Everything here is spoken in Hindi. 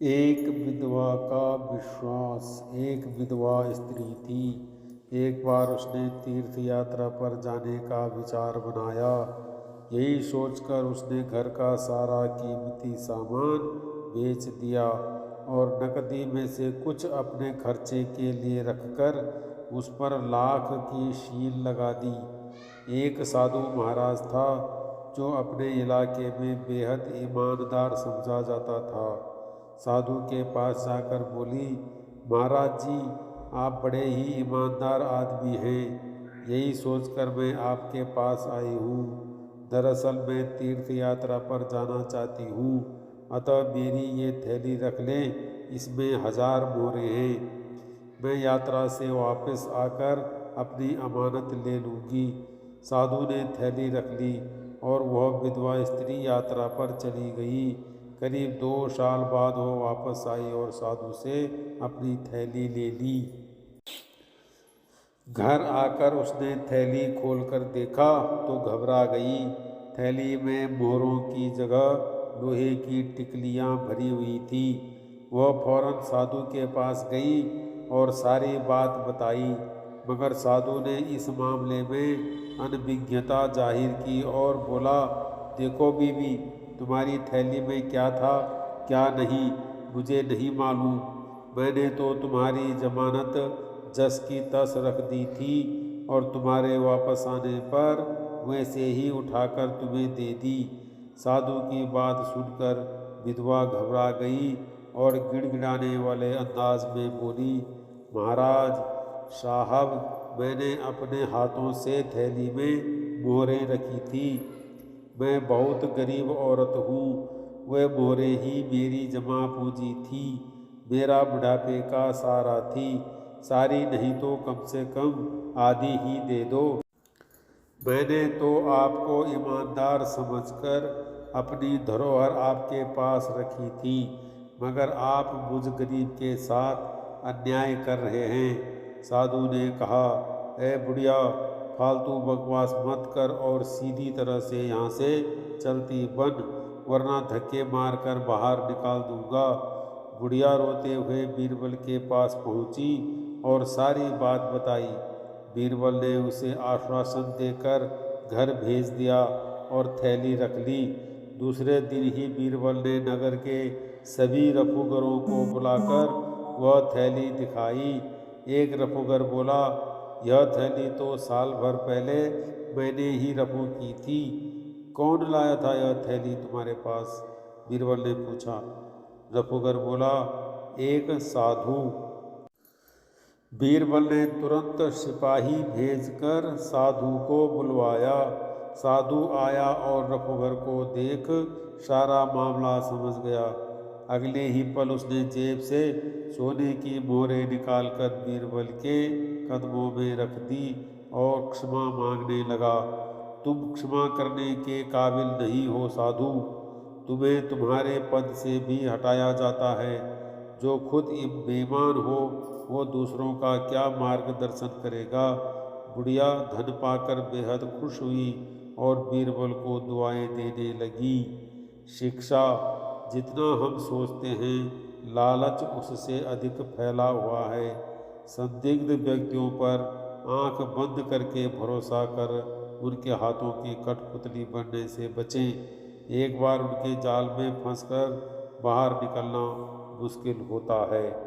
एक विधवा का विश्वास। एक विधवा स्त्री थी। एक बार उसने तीर्थ यात्रा पर जाने का विचार बनाया। यही सोचकर उसने घर का सारा कीमती सामान बेच दिया और नकदी में से कुछ अपने खर्चे के लिए रखकर उस पर लाख की शील लगा दी। एक साधु महाराज था जो अपने इलाके में बेहद ईमानदार समझा जाता था। साधु के पास जाकर बोली, महाराज जी, आप बड़े ही ईमानदार आदमी हैं। यही सोचकर मैं आपके पास आई हूँ। दरअसल मैं तीर्थ यात्रा पर जाना चाहती हूँ, अतः मेरी ये थैली रख लें, इसमें 1000 मोहरें हैं। मैं यात्रा से वापस आकर अपनी अमानत ले लूँगी। साधु ने थैली रख ली और वह विधवा स्त्री यात्रा पर चली गई। करीब 2 साल बाद वो वापस आई और साधु से अपनी थैली ले ली। घर आकर उसने थैली खोलकर देखा तो घबरा गई। थैली में मोहरों की जगह लोहे की टिकलियां भरी हुई थी। वह फौरन साधु के पास गई और सारी बात बताई, मगर साधु ने इस मामले में अनभिज्ञता जाहिर की और बोला, देखो बीवी, तुम्हारी थैली में क्या था क्या नहीं मुझे नहीं मालूम। मैंने तो तुम्हारी जमानत जस की तस रख दी थी और तुम्हारे वापस आने पर वैसे ही उठाकर तुम्हें दे दी। साधु की बात सुनकर विधवा घबरा गई और गिड़गिड़ाने वाले अंदाज में बोली, महाराज साहब, मैंने अपने हाथों से थैली में मोहरें रखी थी। मैं बहुत गरीब औरत हूँ। वह मोहरें ही मेरी जमा पूंजी थी, मेरा बुढ़ापे का सहारा थी। सारी नहीं तो कम से कम आधी ही दे दो। मैंने तो आपको ईमानदार समझकर अपनी धरोहर आपके पास रखी थी, मगर आप मुझ गरीब के साथ अन्याय कर रहे हैं। साधु ने कहा, ए बुढ़िया, फालतू बकवास मत कर और सीधी तरह से यहाँ से चलती बन, वरना धक्के मारकर बाहर निकाल दूंगा। बुढ़िया रोते हुए बीरबल के पास पहुंची और सारी बात बताई। बीरबल ने उसे आश्वासन देकर घर भेज दिया और थैली रख ली। दूसरे दिन ही बीरबल ने नगर के सभी रफूगरों को बुलाकर वह थैली दिखाई। एक रफूगर बोला, यह थैली तो साल भर पहले मैंने ही रफू की थी। कौन लाया था यह थैली तुम्हारे पास? बीरबल ने पूछा। रफूगर बोला, एक साधु। बीरबल ने तुरंत सिपाही भेजकर साधु को बुलवाया। साधु आया और रफूगर को देख सारा मामला समझ गया। अगले ही पल उसने जेब से सोने की मोहरें निकालकर बीरबल के कदमों में रख दी और क्षमा मांगने लगा। तुम क्षमा करने के काबिल नहीं हो साधु। तुम्हें तुम्हारे पद से भी हटाया जाता है। जो खुद बेईमान हो वो दूसरों का क्या मार्गदर्शन करेगा। बुढ़िया धन पाकर बेहद खुश हुई और बीरबल को दुआएं देने लगी। शिक्षा, जितना हम सोचते हैं, लालच उससे अधिक फैला हुआ है। संदिग्ध व्यक्तियों पर आंख बंद करके भरोसा कर उनके हाथों की कठपुतली बनने से बचें। एक बार उनके जाल में फंसकर बाहर निकलना मुश्किल होता है।